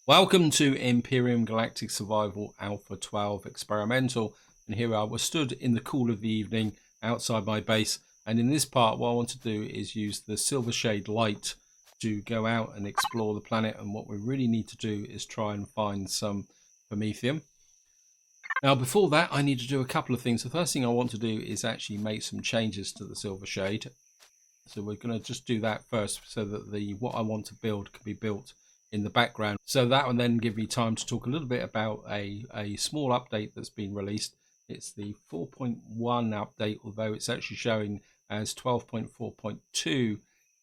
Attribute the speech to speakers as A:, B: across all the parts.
A: Welcome to Empyrion Galactic Survival Alpha 12 Experimental. And here I was stood in the cool of the evening outside my base. And in this part, what I want to do is use the silver shade light to go out and explore the planet. And what we really need to do is try and find some Promethium. Now, before that, I need to do a couple of things. The first thing I want to do is actually make some changes to the silver shade. So we're going to just do that first so that what I want to build can be built in the background. So that will then give me time to talk a little bit about a small update that's been released. It's the 4.1 update, although it's actually showing as 12.4.2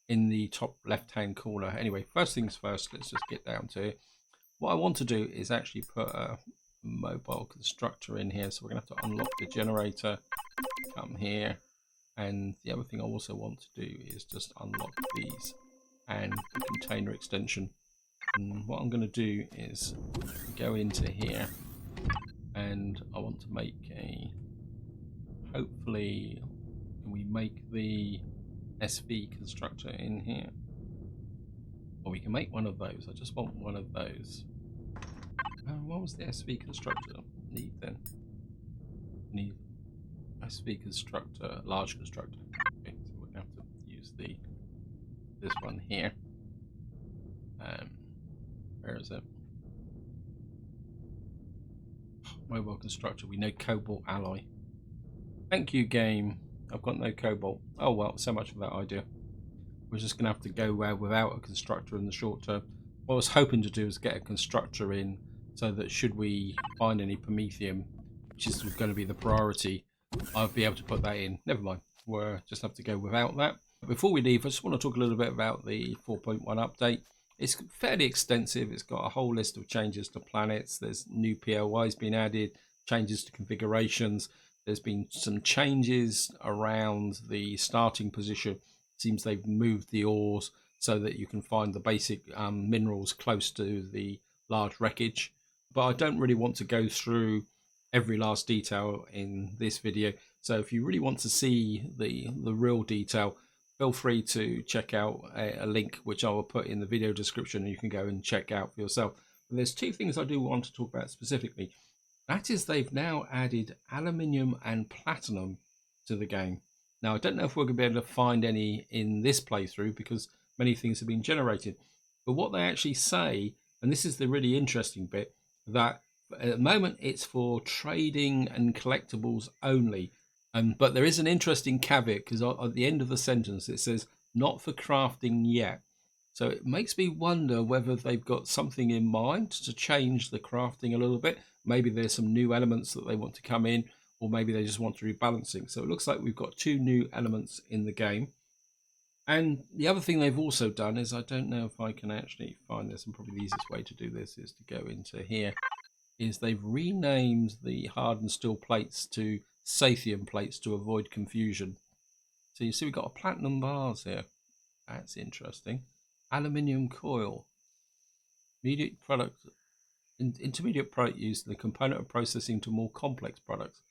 A: in the top left hand corner. Anyway, first things first, let's just get down to it. What I want to do is actually put a mobile constructor in here. So we're going to have to unlock the generator, come here. And the other thing I also want to do is just unlock these and the container extension. And what I'm going to do is go into here and I want to make hopefully, can we make the SV constructor in here? Or we can make one of those. I just want one of those. What was the SV constructor need then? Need SV constructor, large constructor. Okay, so we're going to have to use this one here. Where is it? Mobile constructor. We know cobalt alloy. Thank you, game. I've got no cobalt. Oh well, so much for that idea. We're just going to have to go without a constructor in the short term. What I was hoping to do is get a constructor in so that should we find any Promethium, which is going to be the priority, I'll be able to put that in. Never mind. We'll just have to go without that. Before we leave, I just want to talk a little bit about the 4.1 update. It's fairly extensive. It's got a whole list of changes to planets. There's new POIs being added, changes to configurations. There's been some changes around the starting position. It seems they've moved the ores so that you can find the basic minerals close to the large wreckage. But I don't really want to go through every last detail in this video. So if you really want to see the real detail, feel free to check out a link which I will put in the video description and you can go and check out for yourself. But there's two things I do want to talk about specifically. That is, they've now added aluminium and platinum to the game. Now, I don't know if we're going to be able to find any in this playthrough because many things have been generated. But what they actually say, and this is the really interesting bit, that at the moment it's for trading and collectibles only. But there is an interesting caveat because at the end of the sentence it says not for crafting yet. So it makes me wonder whether they've got something in mind to change the crafting a little bit. Maybe there's some new elements that they want to come in, or maybe they just want to rebalancing. So it looks like we've got two new elements in the game. And the other thing they've also done is, I don't know if I can actually find this, and probably the easiest way to do this is to go into here, is they've renamed the hardened steel plates to Sathium plates to avoid confusion. So you see we've got a platinum bars here. That's interesting. Aluminium coil. Intermediate product used in the component of processing to more complex products.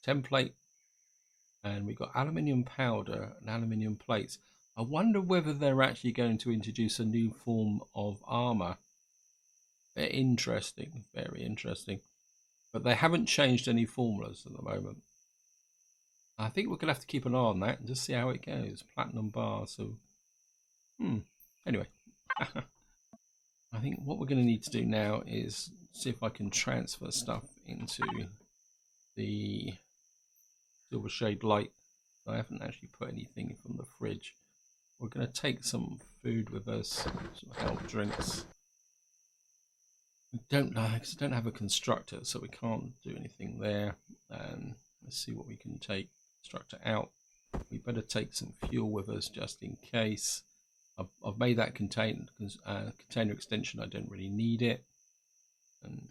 A: Template. And we've got aluminium powder and aluminium plates. I wonder whether they're actually going to introduce a new form of armor. Very interesting, very interesting. But they haven't changed any formulas at the moment. I think we're going to have to keep an eye on that and just see how it goes. Platinum bar, so... Anyway. I think what we're going to need to do now is see if I can transfer stuff into the silver shade light. I haven't actually put anything from the fridge. We're going to take some food with us, some health drinks. We don't have a constructor, so we can't do anything there. Let's see what we can take. Constructor out. We better take some fuel with us just in case. I've made that container extension. I don't really need it. And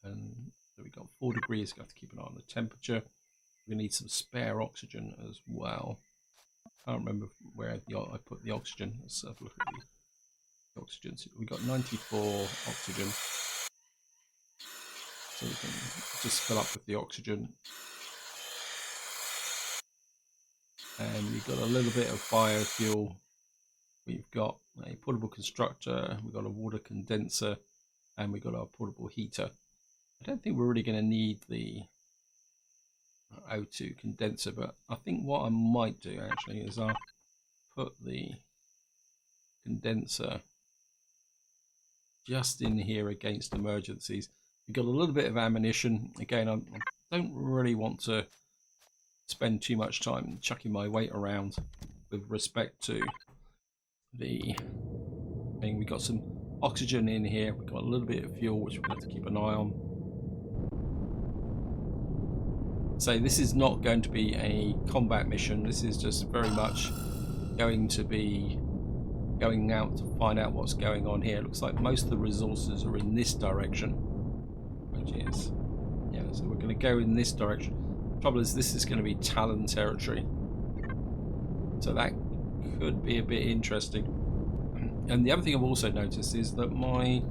A: so we got 4 degrees. We have to keep an eye on the temperature. We need some spare oxygen as well. I can't remember where I put the oxygen. Let's have a look at the oxygen. So we got 94 oxygen. So we can just fill up with the oxygen. And we've got a little bit of biofuel. We've got a portable constructor. We've got a water condenser. and we got our portable heater. I don't think we're really going to need the O2 condenser, but I think what I might do actually is I'll put the condenser just in here against emergencies. We've got a little bit of ammunition. Again, I don't really want to spend too much time chucking my weight around with respect to the thing. We've got some oxygen in here. We've got a little bit of fuel, which we'll have to keep an eye on. So this is not going to be a combat mission. This is just very much going to be going out to find out what's going on here. It looks like most of the resources are in this direction, which is, yeah, so we're going to go in this direction. The trouble is this is going to be Talon territory, so that could be a bit interesting. And the other thing I've also noticed is that my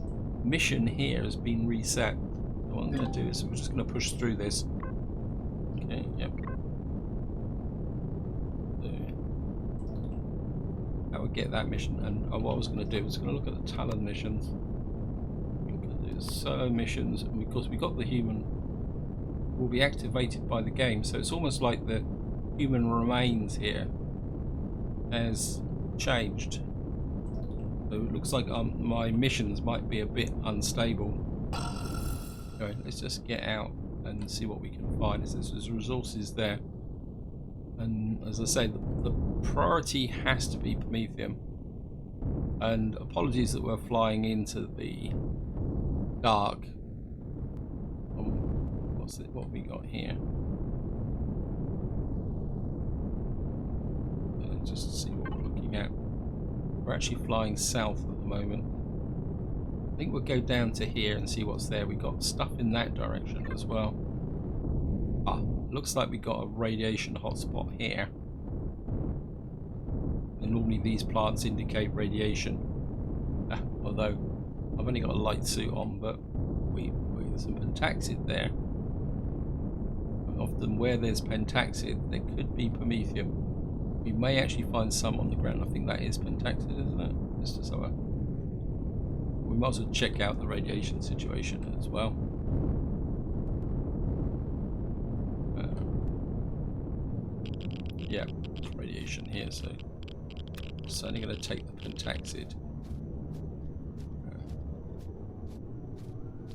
A: mission here has been reset. So what I'm going to do is we're just going to push through this. Okay, yep. That would get that mission. And what I was going to do was going to look at the Talon missions. Look at the solo missions, and because we got the human, will be activated by the game. So it's almost like the human remains here has changed. So it looks like my missions might be a bit unstable. Okay, let's just get out and see what we can find. There's resources there, and as I say, the priority has to be Promethium. And apologies that we're flying into the dark. What's it? What we got here? Just to see what we're looking at. We're actually flying south at the moment. I think we'll go down to here and see what's there. We've got stuff in that direction as well. Ah, looks like we got a radiation hotspot here. And normally these plants indicate radiation. Although I've only got a light suit on, but there's some pentaxid there. And often where there's pentaxid, there could be Promethium. We may actually find some on the ground. I think that is pentaxid, isn't it? Just as we might as well check out the radiation situation as well. Yeah, radiation here, so I'm certainly going to take the pentaxid.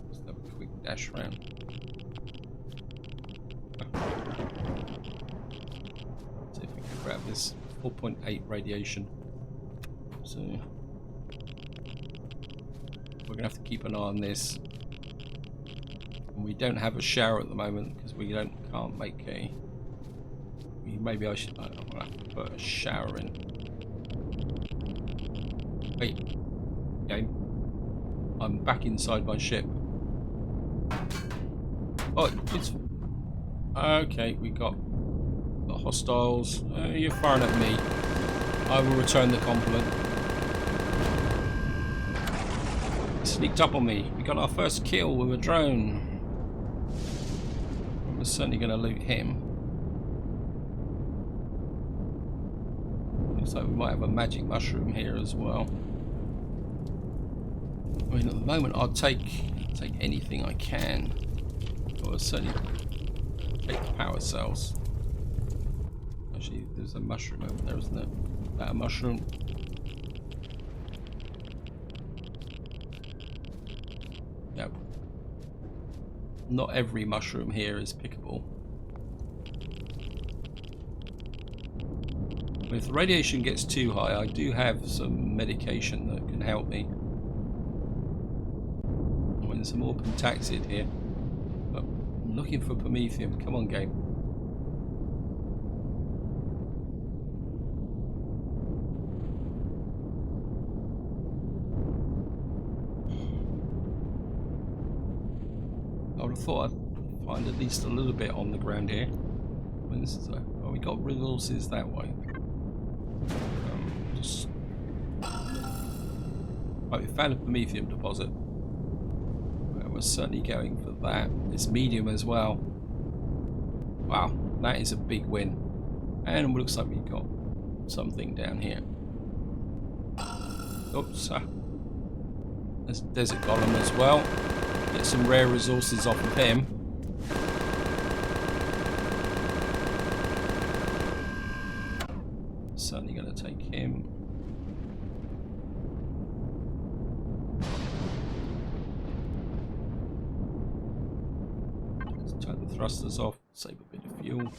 A: Just have a quick dash around. See if we can grab this 4.8 radiation. So we're going to have to keep an eye on this. And we don't have a shower at the moment because we can't make a. Maybe I should. I'm gonna have to put a shower in. Wait, game. I'm back inside my ship. Oh, it's okay. We got the hostiles. You're firing at me. I will return the compliment. He sneaked up on me. We got our first kill with a drone. We're certainly going to loot him. Looks like we might have a magic mushroom here as well. I mean, at the moment, I'll take anything I can. I'll certainly take the power cells. Actually, there's a mushroom over there, isn't there? Is that a mushroom? Yep. Not every mushroom here is pickable. If the radiation gets too high, I do have some medication that can help me. Oh, there's some more pentaxid here. But I'm looking for Promethium. Come on, game. I would have thought I'd find at least a little bit on the ground here. I mean, this is we got resources that way. Right, we found a Promethium deposit. We're certainly going for that. It's medium as well. Wow, that is a big win. And it looks like we've got something down here. Oops. There's a desert golem as well. Get some rare resources off of him. Certainly going to take him. Let's turn the thrusters off, save a bit of fuel.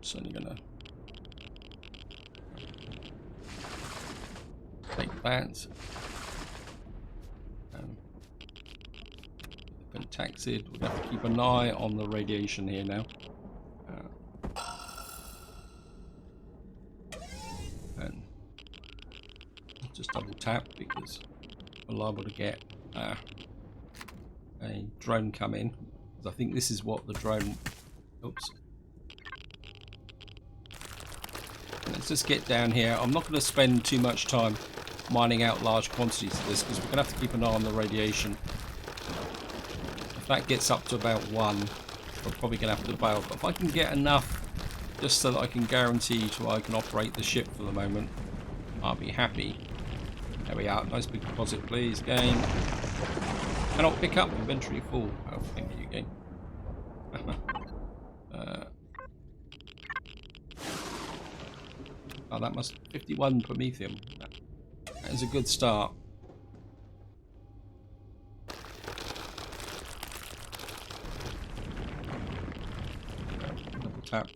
A: Certainly going to take that. Been taxied. We'll have to keep an eye on the radiation here now. And just double tap because we're liable to get a drone come in. I think this is what the drone. Oops. Let's just get down here. I'm not going to spend too much time mining out large quantities of this because we're going to have to keep an eye on the radiation. If that gets up to about 1, we're probably going to have to bail. But if I can get enough just so that I can guarantee to I can operate the ship for the moment, I'll be happy. There we are. Nice big deposit, please, game. Cannot pick up. Inventory full. Oh, thank you, game. Oh, that must 51 Promethium. That is a good start. Double tap.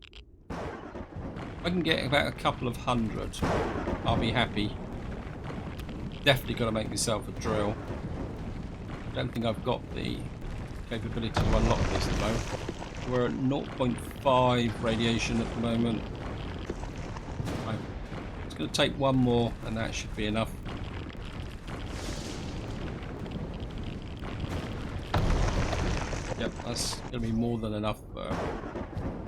A: If I can get about a couple of 100, I'll be happy. Definitely got to make myself a drill. I don't think I've got the capability to unlock this at the moment. We're at 0.5 radiation at the moment. It's going to take one more and that should be enough. Yep, that's going to be more than enough for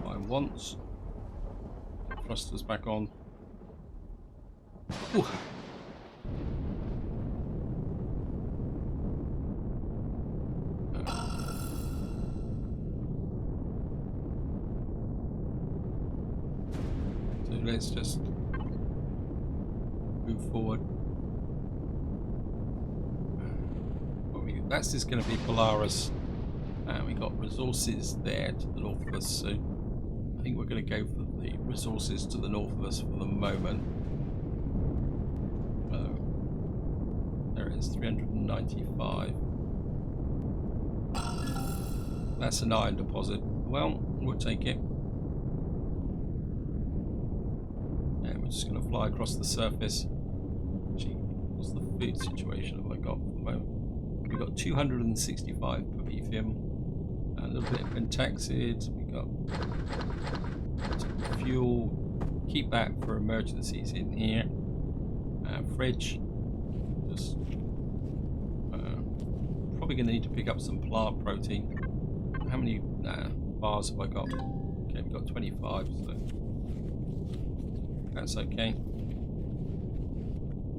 A: my wants. Thrusters back on. Ooh. So let's just move forward. That's just going to be Polaris. We got resources there to the north of us, so I think we're going to go for the resources to the north of us for the moment. There it is, 395. That's an iron deposit. Well, we'll take it. And we're just going to fly across the surface. Gee, what's the food situation have I got for the moment? We've got 265 Promethium, a little bit of pentaxid, we got some fuel, keep that for emergencies in here, fridge, just probably going to need to pick up some plant protein. How many bars have I got? Okay, we've got 25, so that's okay.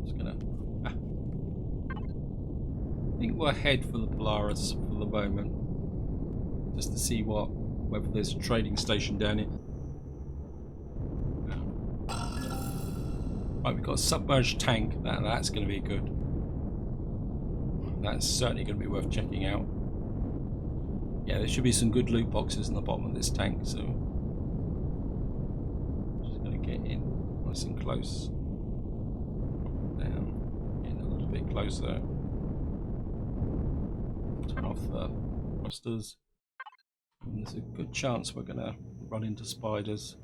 A: Just gonna I think we'll head for the Polaris for the moment, just to see whether there's a trading station down here. Right, we've got a submerged tank. That's going to be good. That's certainly going to be worth checking out. Yeah, there should be some good loot boxes in the bottom of this tank, so just going to get in nice and close. Down, getting a little bit closer. Turn off the thrusters. And there's a good chance we're going to run into spiders.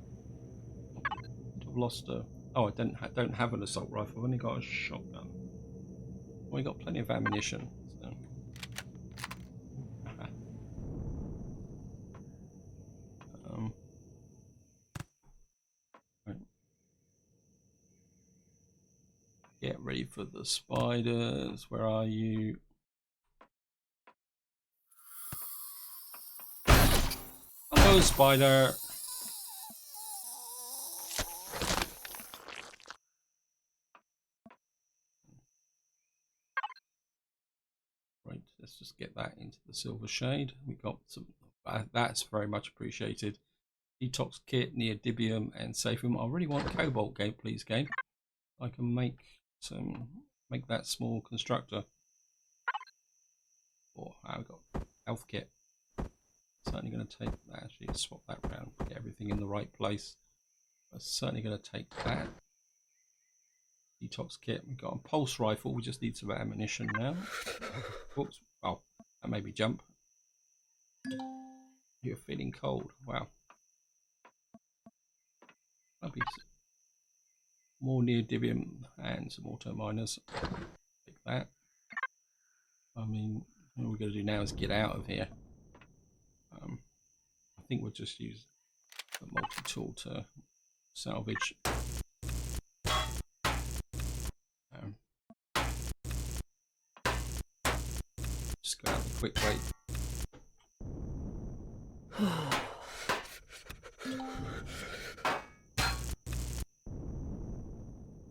A: I've lost a. Oh, I don't have an assault rifle. I've only got a shotgun. Well, we got plenty of ammunition. So. Right. Get ready for the spiders. Where are you? Hello, spider. Right, let's just get that into the silver shade. We got some. That's very much appreciated. Detox kit, neodymium, and saphium. I really want cobalt, game, please, game. I can make some make that small constructor. Oh, I've got health kit. Certainly going to take that. Actually, swap that around, get everything in the right place. I'm certainly going to take that. Detox kit. We've got a pulse rifle. We just need some ammunition now. Oops. Oh, that made me jump. You're feeling cold. Wow. That'll be more neodymium and some auto miners. Take that. I mean, what we're going to do now is get out of here. I think we'll just use the multi-tool to salvage. Just go out the quick way.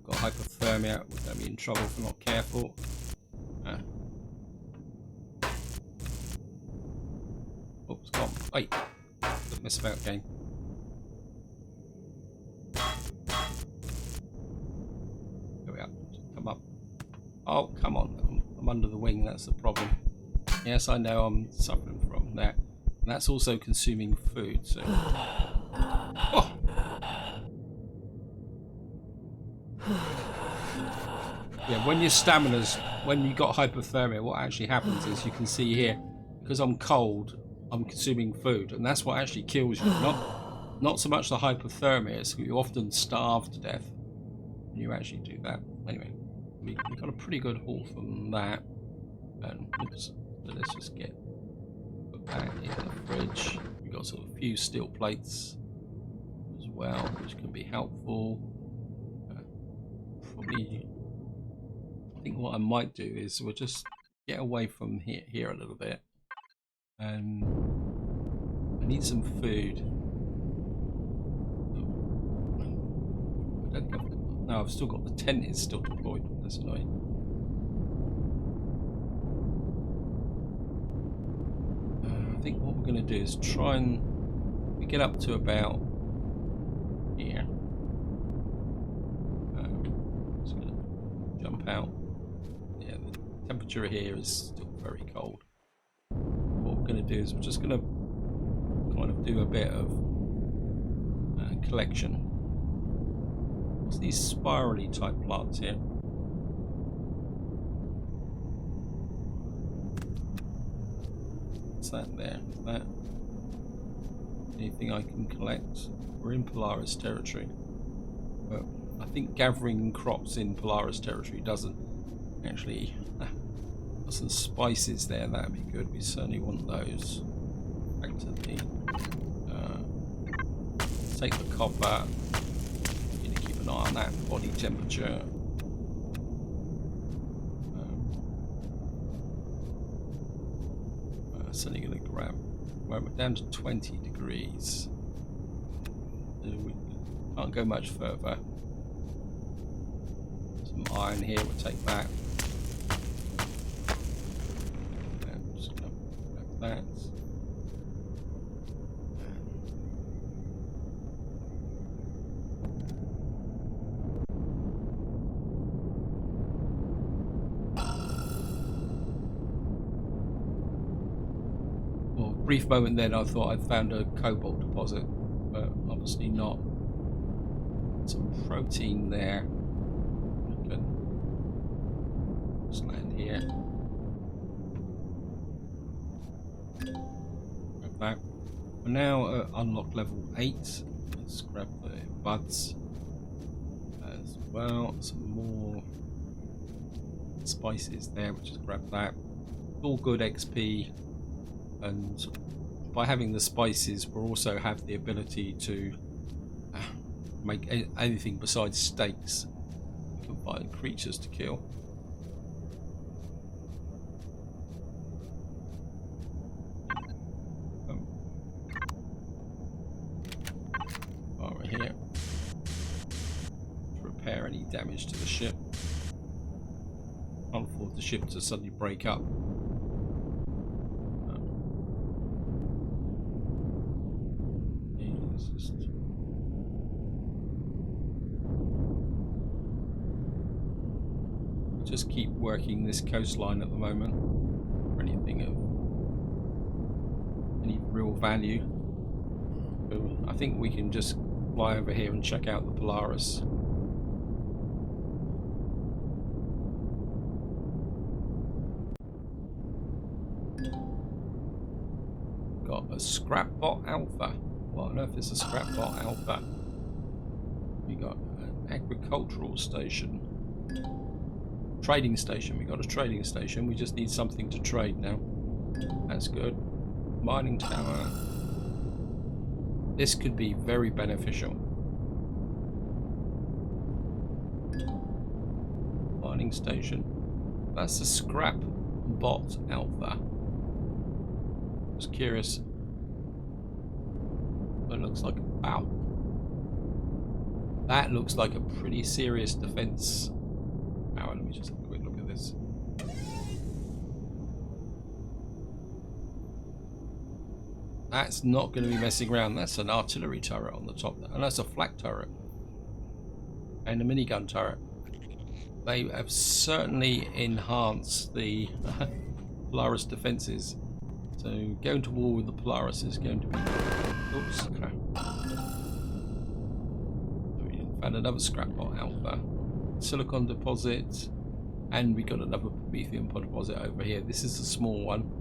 A: Got hypothermia. We're going to be in trouble if we're not careful. Oops, gone. Wait. Don't miss about game. Here we are. Come up. Oh, come on. I'm under the wing. That's the problem. Yes, I know I'm suffering from that. And that's also consuming food. So. Oh. Yeah, when your stamina's, when you got hypothermia, what actually happens is you can see here, because I'm cold, I'm consuming food, and that's what actually kills you. Not so much the hypothermia, it's you often starve to death when you actually do that. Anyway, we got a pretty good haul from that. And oops, so let's just put that in the fridge. We got sort of a few steel plates as well, which can be helpful. Probably, I think what I might do is we'll just get away from here a little bit. And I need some food. I don't think no, I've still got the tent is still deployed. That's annoying. I think what we're going to do is try and get up to about here. Just going to jump out. Yeah, the temperature here is still very cold. What we're going to do is we're just going to kind of do a bit of collection. What's these spirally type plants here? What's that there? Is that anything I can collect? We're in Polaris territory, but I think gathering crops in Polaris territory doesn't actually. Got some spices there, that'd be good. We certainly want those. Back to the take the copper. Need to keep an eye on that body temperature. Certainly going to grab. Well, we're down to 20 degrees. We can't go much further. Some iron here. We'll take that. I'm just going to grab that. Brief moment then I thought I'd found a cobalt deposit, but obviously not. Some protein there. Good. Just land here. Grab that. We're now at unlock level 8. Let's grab the buds as well. Some more spices there, we'll just grab that. All good XP. And by having the spices, we'll also have the ability to make anything besides steaks. We can find creatures to kill. While we're here, to repair any damage to the ship. Can't afford the ship to suddenly break up. just keep working this coastline at the moment for anything of any real value. So I think we can just fly over here and check out the Polaris. Got a Scrapbot Alpha. What on earth is a Scrapbot Alpha? We got an agricultural station. Trading station. We got a trading station. We just need something to trade now. That's good. Mining tower. This could be very beneficial. Mining station. That's a Scrapbot Alpha. Just curious. It looks like, wow. That looks like a pretty serious defense. Now, let me just have a quick look at this. That's not going to be messing around. That's an artillery turret on the top there. And that's a flak turret. And a minigun turret. They have certainly enhanced the Polaris defenses. So going to war with the Polaris is going to be... Oops, crap. So we found another Scrapbot Alpha. Silicon deposit. And we got another Promethium deposit over here. This is a small one.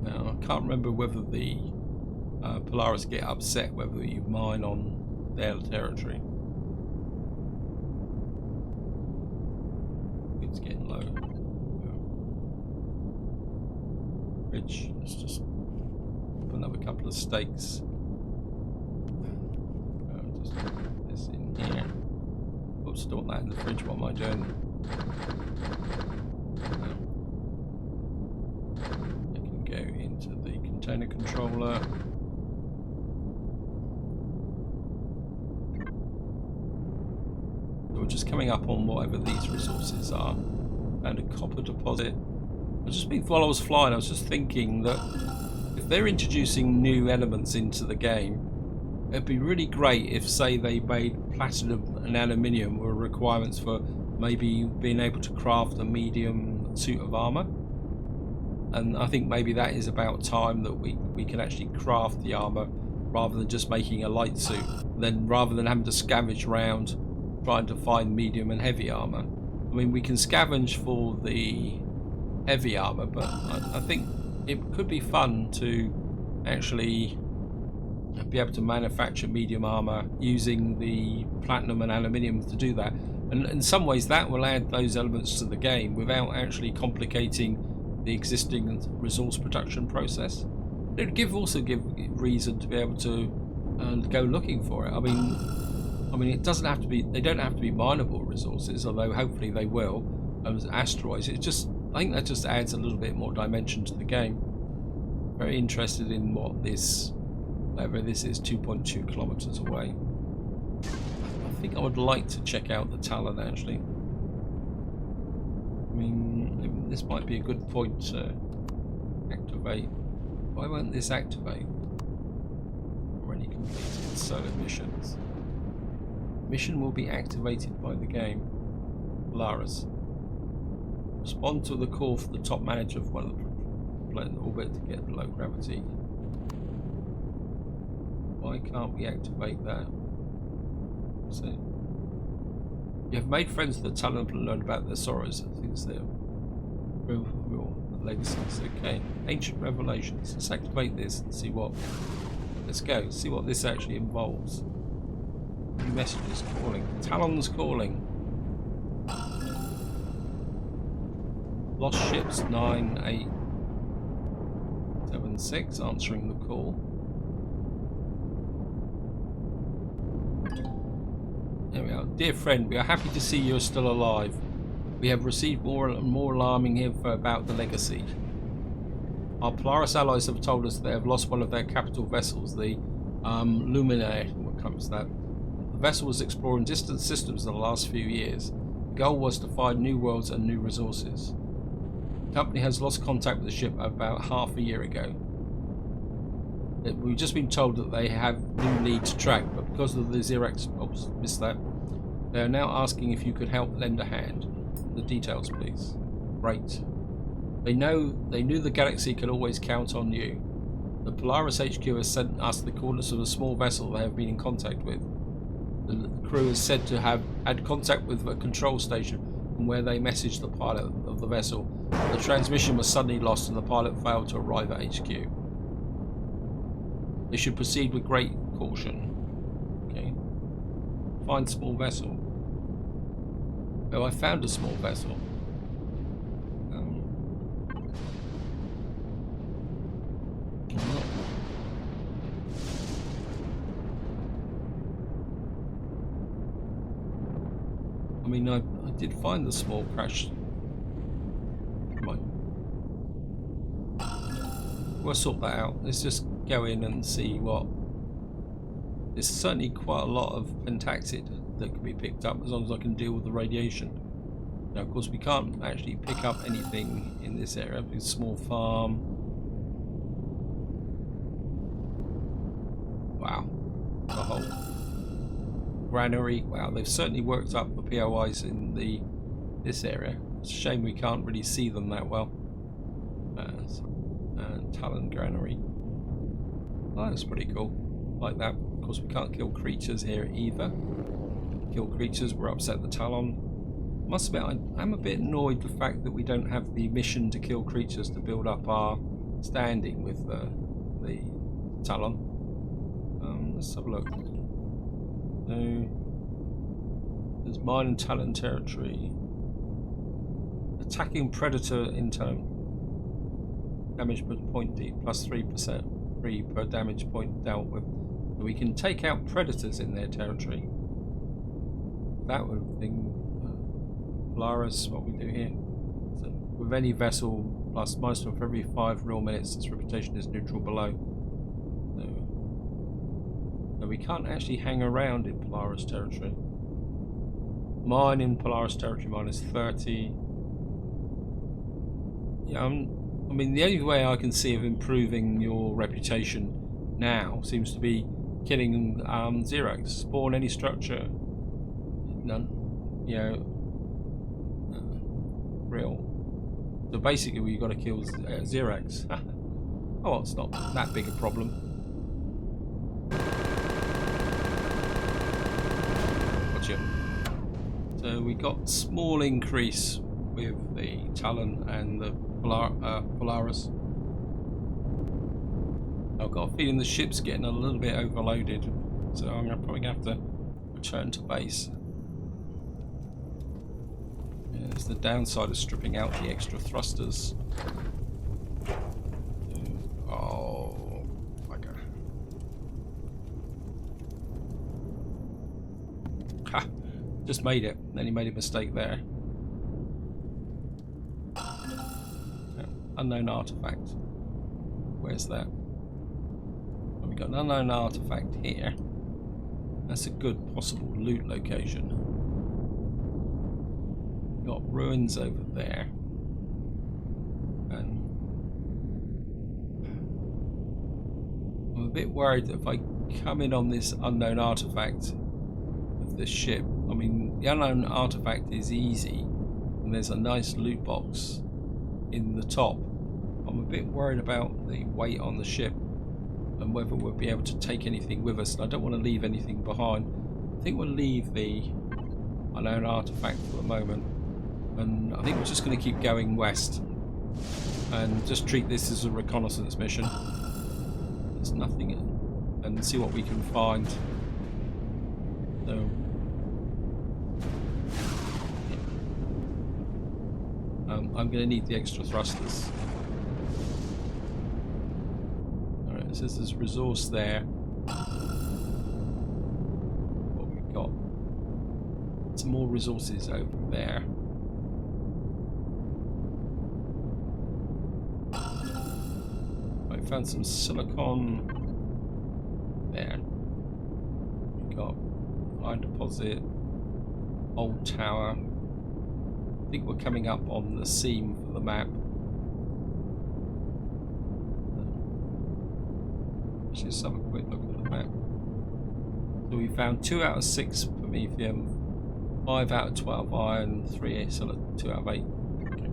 A: Now, I can't remember whether the Polaris get upset whether you mine on their territory. It's getting low. Bridge. Let's just put another couple of stakes. Just put this in here. Oops, don't want that in the fridge. What am I doing? I can go into the container controller. So we're just coming up on whatever these resources are. And a copper deposit. While I was flying, I was just thinking that if they're introducing new elements into the game, it'd be really great if, say, they made platinum and aluminium were requirements for maybe being able to craft a medium suit of armor. And I think maybe that is about time that we can actually craft the armor rather than just making a light suit. Then rather than having to scavenge around trying to find medium and heavy armor. I mean, we can scavenge for the heavy armor, but I think it could be fun to actually be able to manufacture medium armor using the platinum and aluminium to do that. And in some ways that will add those elements to the game without actually complicating the existing resource production process. It would also give reason to be able to go looking for it. I mean it doesn't have to be, they don't have to be mineable resources, although hopefully they will, as asteroids. I think that just adds a little bit more dimension to the game. Very interested in what this, whatever this is, 2.2 kilometers away. I think I would like to check out the Talon actually. I mean, this might be a good point to activate. Why won't this activate? Already completed solar missions. Mission will be activated by the game. Polaris. Respond to the call for the top manager of one of the planet orbit to get below gravity. Why can't we activate that? So, you have made friends with the Talon and learned about their sorrows. I think it's their real legacies. Okay, ancient revelations. Let's activate this and see what. Let's go. See what this actually involves. New messages calling. Talon's calling. Lost ships 9876 answering the call. There we are. Dear friend, we are happy to see you are still alive. We have received more and more alarming info about the legacy. Our Polaris allies have told us they have lost one of their capital vessels, the Luminae. What comes that? The vessel was exploring distant systems in the last few years. The goal was to find new worlds and new resources. The company has lost contact with the ship about half a year ago. We've just been told that they have new lead to track, but because of the Xerox, oops, missed that. They are now asking if you could help lend a hand. The details, please. Great. They knew the galaxy could always count on you. The Polaris HQ has sent us the coordinates of a small vessel they have been in contact with. The crew is said to have had contact with a control station from where they messaged the pilot of the vessel. The transmission was suddenly lost and the pilot failed to arrive at HQ. They should proceed with great caution. Okay. Find small vessel. Oh, I found a small vessel. I mean, I did find the small crash. Come on. We'll sort that out. Let's just go in and see what. There's certainly quite a lot of pentactid that can be picked up as long as I can deal with the radiation. Now, of course, we can't actually pick up anything in this area. It's a small farm. Wow. The whole granary. Wow, they've certainly worked up the POIs in this area. It's a shame we can't really see them that well. Talon granary. Oh, that's pretty cool. Like that. Of course, we can't kill creatures here either. Kill creatures, we're upset the Talon. Must admit, I'm a bit annoyed with the fact that we don't have the mission to kill creatures to build up our standing with the Talon. Let's have a look. So, there's mine and Talon territory. Attacking predator in turn. Damage per point D, plus 3% free per damage point dealt with. So we can take out predators in their territory. That would have been Polaris, what we do here. So with any vessel plus -1 for every 5 real minutes, its reputation is neutral below. So we can't actually hang around in Polaris territory. Mine in Polaris territory -30. Yeah, I mean, the only way I can see of improving your reputation now seems to be killing Xerax. Spawn any structure. None. You know, real. So basically, you've got to kill Xerax. Oh, well, it's not that big a problem. Gotcha. So we got small increase with the Talon and the Polaris. I've got a feeling the ship's getting a little bit overloaded, so I'm probably going to have to return to base. Yeah, there's the downside of stripping out the extra thrusters. Oh, bugger. Ha! Just made it. Then he made a mistake there. Unknown artifact. Where's that? Well, we got an unknown artifact here. That's a good possible loot location. We've got ruins over there. And I'm a bit worried that if I come in on this unknown artifact of this ship, I mean, the unknown artifact is easy, and there's a nice loot box in the top. I'm a bit worried about the weight on the ship and whether we'll be able to take anything with us, and I don't want to leave anything behind. I think we'll leave the unknown artifact for the moment, and I think we're just going to keep going west and just treat this as a reconnaissance mission. There's nothing, and see what we can find. So I'm going to need the extra thrusters. Alright, it says there's resource there. What we've got? Some more resources over there. I found some silicon there. We've got iron deposit, old tower. I think we're coming up on the seam for the map. Let's just have a quick look at the map. So we found 2 out of 6 Promethium, 5 out of 12 iron, 3 solid, 2 out of 8. Okay.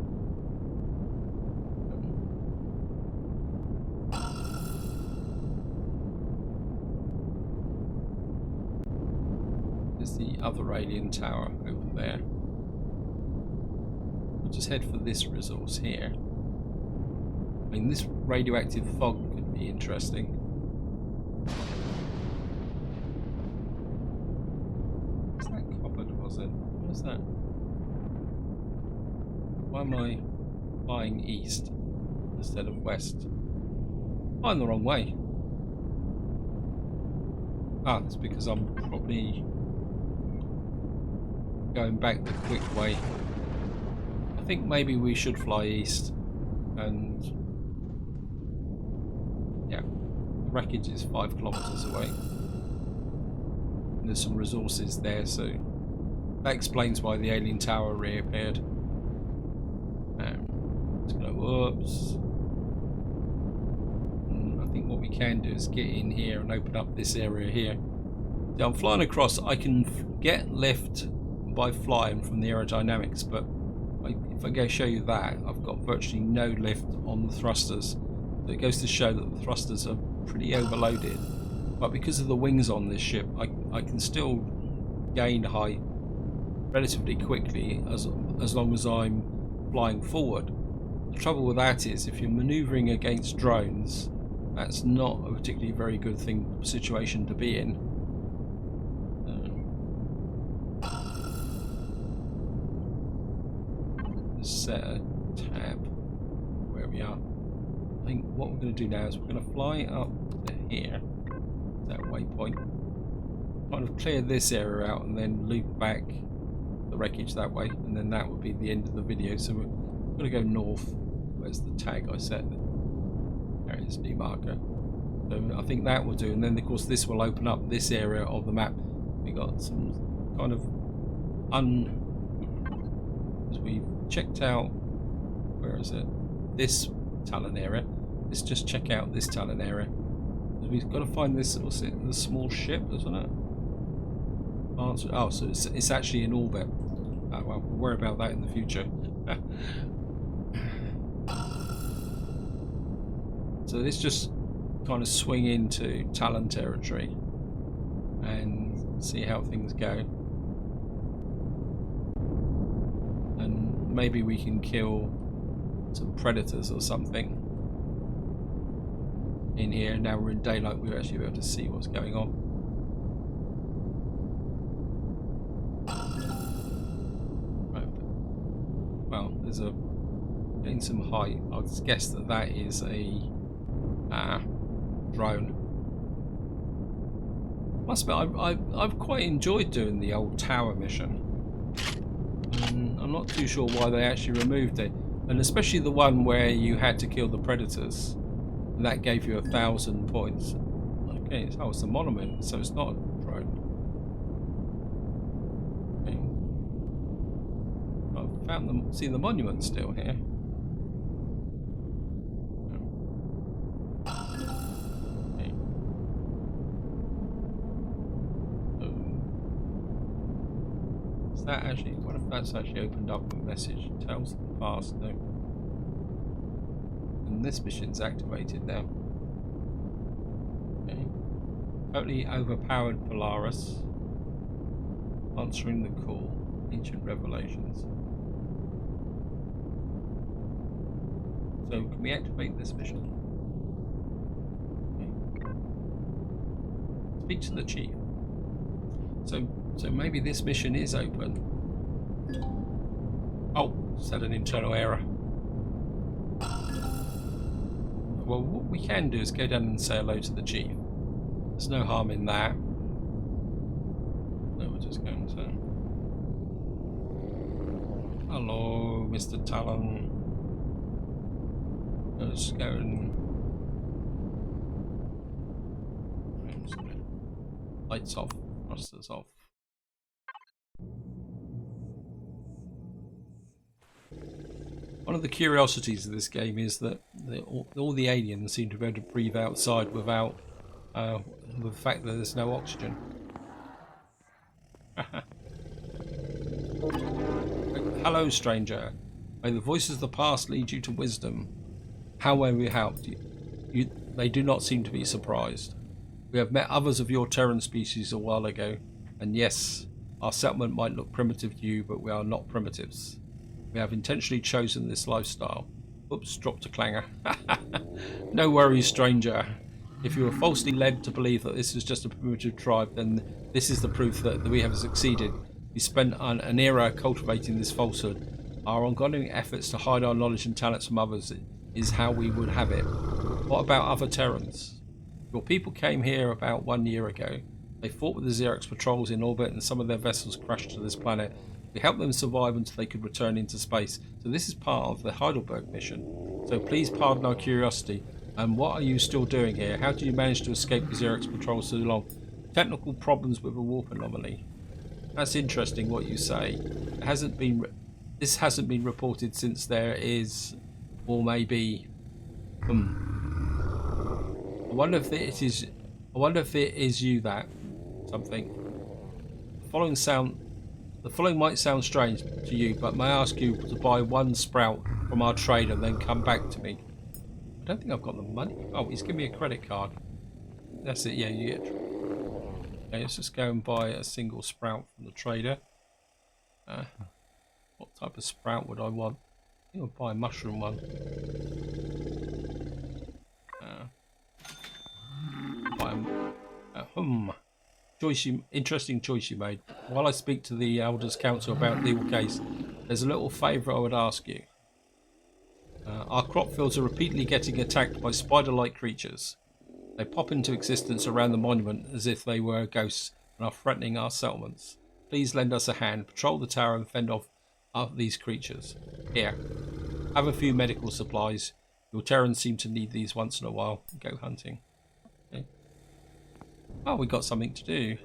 A: There's the other alien tower over there. We'll just head for this resource here. I mean, this radioactive fog could be interesting. What's that copper deposit? What's that? Why am I flying east instead of west? Flying the wrong way. Ah, that's because I'm probably going back the quick way. I think maybe we should fly east, and yeah, the wreckage is 5 kilometers away. And there's some resources there, so that explains why the alien tower reappeared. Let's go, whoops. I think what we can do is get in here and open up this area here. Now I'm flying across. I can get lift by flying from the aerodynamics, but if I go show you that, I've got virtually no lift on the thrusters. So it goes to show that the thrusters are pretty overloaded. But because of the wings on this ship, I can still gain height relatively quickly as long as I'm flying forward. The trouble with that is if you're maneuvering against drones, that's not a particularly very good situation to be in. Set a tab where we are. I think what we're going to do now is we're going to fly up to here, that waypoint, kind of clear this area out and then loop back the wreckage that way, and then that would be the end of the video. So we're going to go north. Where's the tag I set? There it is, new marker. So I think that will do, and then of course this will open up this area of the map. We got some kind of as we've checked out, where is it? This Talon area. Let's just check out this Talon area. We've got to find this. What's it? The small ship, isn't it? Oh, so it's actually in orbit. Oh, well, we'll worry about that in the future. So let's just kind of swing into Talon territory and see how things go. And maybe we can kill some predators or something in here. Now we're in daylight, we'll actually be able to see what's going on. Right. Well, there's getting some height. I'll guess that is a drone. Must admit, I've quite enjoyed doing the old tower mission. I'm not too sure why they actually removed it, and especially the one where you had to kill the predators, and that gave you 1,000 points. Okay, oh, it's a monument, so it's not a drone. Okay. I've found them. See the monument still here. That actually, what if that's actually opened up a message? Tells the past, no. And this mission's activated now. Okay. Totally overpowered Polaris. Answering the call. Ancient revelations. So can we activate this mission? Okay. Speak to the chief. So maybe this mission is open. Oh, just had an internal error. Well, what we can do is go down and say hello to the chief. There's no harm in that. No, we're just going to... Hello, Mr. Talon. Let's go and... Lights off, thrusters off. One of the curiosities of this game is that all the aliens seem to be able to breathe outside without the fact that there's no oxygen. Hello, stranger. May the voices of the past lead you to wisdom. How may we help you? They do not seem to be surprised. We have met others of your Terran species a while ago, and yes, our settlement might look primitive to you, but we are not primitives. We have intentionally chosen this lifestyle. Oops, dropped a clanger. No worries, stranger. If you were falsely led to believe that this is just a primitive tribe, then this is the proof that we have succeeded. We spent an era cultivating this falsehood. Our ongoing efforts to hide our knowledge and talents from others is how we would have it. What about other Terrans? Your people came here about 1 year ago. They fought with the Xerox patrols in orbit and some of their vessels crashed to this planet. We helped them survive until they could return into space. So this is part of the Heidelberg mission. So please pardon our curiosity. And what are you still doing here? How did you manage to escape the Xerox patrol so long? Technical problems with a warp anomaly. That's interesting what you say. This hasn't been reported since there is, or maybe, I wonder if it is. I wonder if it is you that something. The following might sound strange to you, but may I ask you to buy 1 sprout from our trader, and then come back to me. I don't think I've got the money. Oh, he's giving me a credit card. That's it. Yeah, you get. Okay, let's just go and buy a single sprout from the trader. What type of sprout would I want? I think I'll buy a mushroom one. Interesting choice you made. While I speak to the Elders Council about the legal case, there's a little favour I would ask you. Our crop fields are repeatedly getting attacked by spider-like creatures. They pop into existence around the monument as if they were ghosts and are threatening our settlements. Please lend us a hand, patrol the tower and fend off these creatures. Here, have a few medical supplies. Your Terrans seem to need these once in a while. Go hunting. Okay. Oh, we got something to do.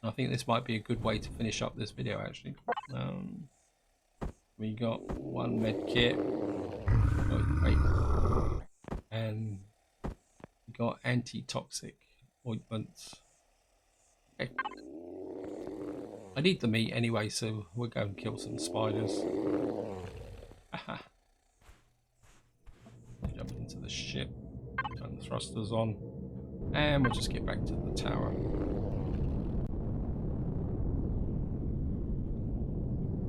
A: I think this might be a good way to finish up this video, actually. We got 1 med kit. Wait. And we got anti-toxic ointments. Okay. I need the meat anyway, so we'll go and kill some spiders. Aha. Jump into the ship. Turn the thrusters on. And we'll just get back to the tower.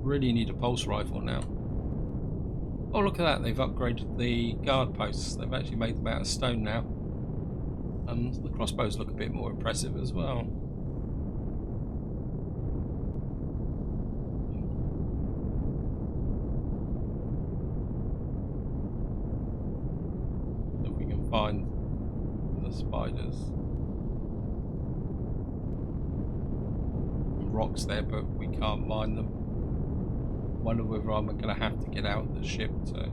A: Really need a pulse rifle now. Oh, look at that. They've upgraded the guard posts. They've actually made them out of stone now. The crossbows look a bit more impressive as well. If we can find the spiders. Rocks there, but we can't mine them. Wonder whether I'm going to have to get out of the ship to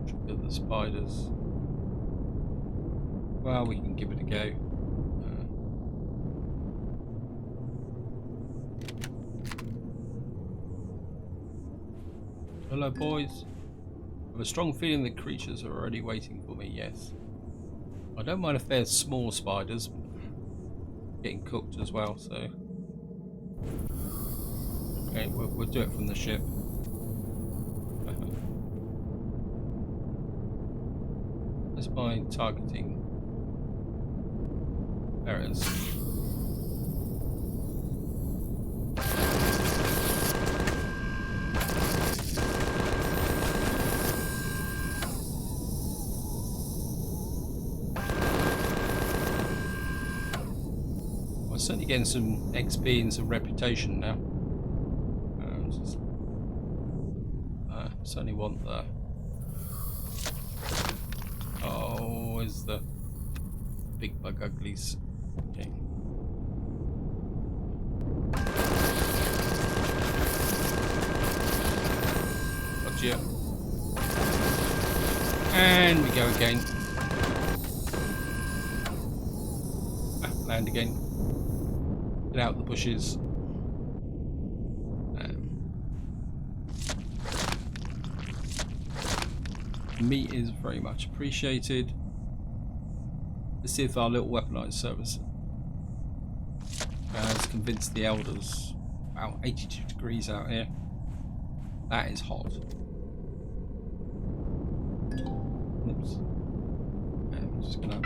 A: trigger the spiders. Well, we can give it a go. Hello, boys. I have a strong feeling that creatures are already waiting for me. Yes. I don't mind if they're small spiders. Getting cooked as well, so. Okay, we'll do it from the ship. Let's buy targeting. There it is. We're certainly getting some XP and some reputation now. Certainly want the. Oh, is the big bug uglies. Okay. Gotcha. And we go again. Land again. Get out the bushes. Meat is very much appreciated. Let's see if our little weaponized service has convinced the elders Wow, 82 degrees out here. That is hot. Oops. And I'm just gonna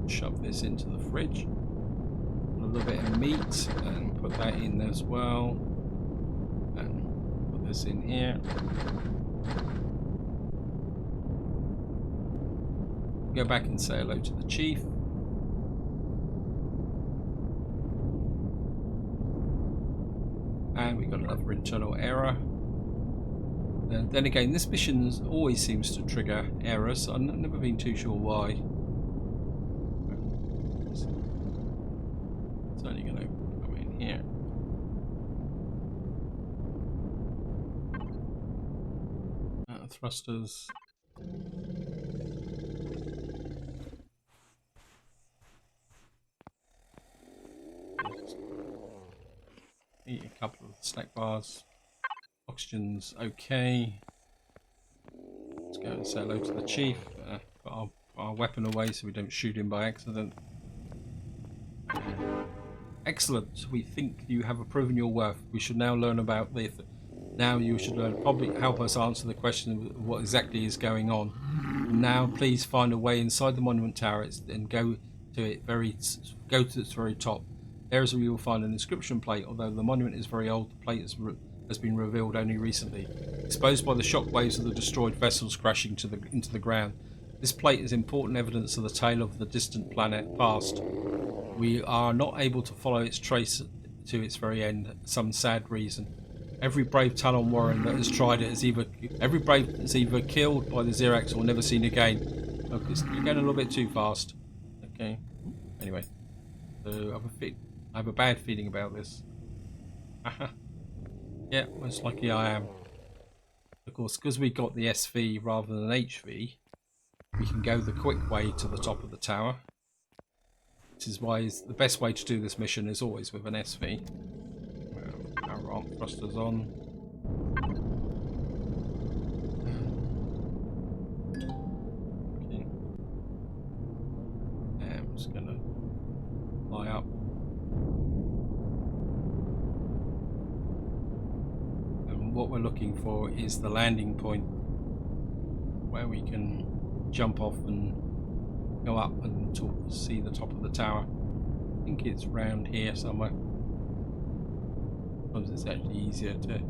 A: shove this into the fridge. Put a little bit of meat and put that in as well. And put this in here. Go back and say hello to the chief. And we got another internal error. And then again, this mission always seems to trigger errors. I've never been too sure why. It's only going to come in here. Thrusters. Eat a couple of snack bars. Oxygen's okay. Let's go and say hello to the chief. Put our weapon away so we don't shoot him by accident. Excellent. We think you have proven your worth. We should now learn about the. Now you should learn. Probably help us answer the question of what exactly is going on. Now, please find a way inside the monument tower and go to its very top. There is where you will find an inscription plate. Although the monument is very old, the plate has been revealed only recently, exposed by the shock waves of the destroyed vessels crashing into the ground. This plate is important evidence of the tale of the distant planet past. We are not able to follow its trace to its very end, some sad reason. Every brave Talon warrior that has tried it is either killed by the Xerax or never seen again. Look, you're going a little bit too fast. Okay. Anyway, so I have a bad feeling about this. Yeah, most likely I am. Of course, because we got the SV rather than HV, we can go the quick way to the top of the tower. Which is why the best way to do this mission is always with an SV. Our arm thrusters on. Okay. And I'm just gonna fly up. And what we're looking for is the landing point where we can jump off and go up and see the top of the tower. I think it's round here somewhere. Sometimes it's actually easier to.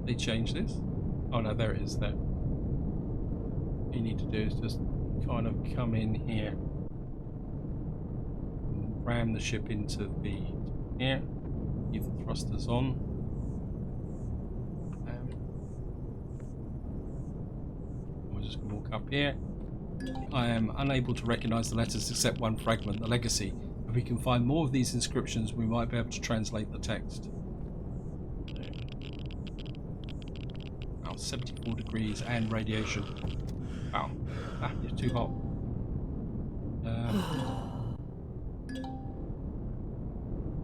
A: They change this? Oh no, there it is there. What you need to do is just kind of come in here and ram the ship into the here. Keep the thrusters on. We're just going to walk up here. I am unable to recognize the letters except one fragment, the legacy. If we can find more of these inscriptions, we might be able to translate the text. Wow, 74 degrees and radiation. Wow, it's too hot.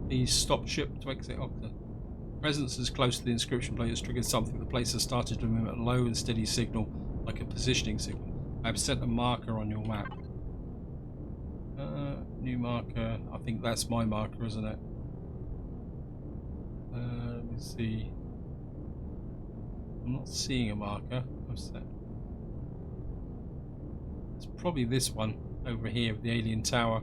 A: Please stop ship to exit Octa. Presence as close to the inscription plate has triggered something. The place has started to emit a low and steady signal, like a positioning signal. I have set a marker on your map. New marker. I think that's my marker, isn't it? Let me see. I'm not seeing a marker. What's that? It's probably this one over here, the alien tower.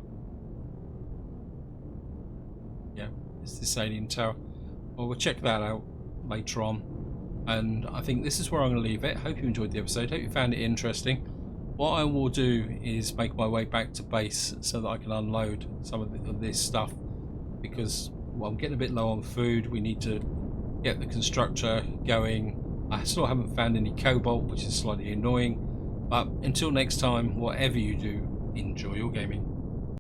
A: Yeah, it's this alien tower. Well, we'll check that out later on. And I think this is where I'm going to leave it. Hope you enjoyed the episode. Hope you found it interesting. What I will do is make my way back to base so that I can unload some of this stuff, because well, I'm getting a bit low on food. We need to get the constructor going. I still haven't found any cobalt, which is slightly annoying. But until next time, whatever you do, enjoy your gaming.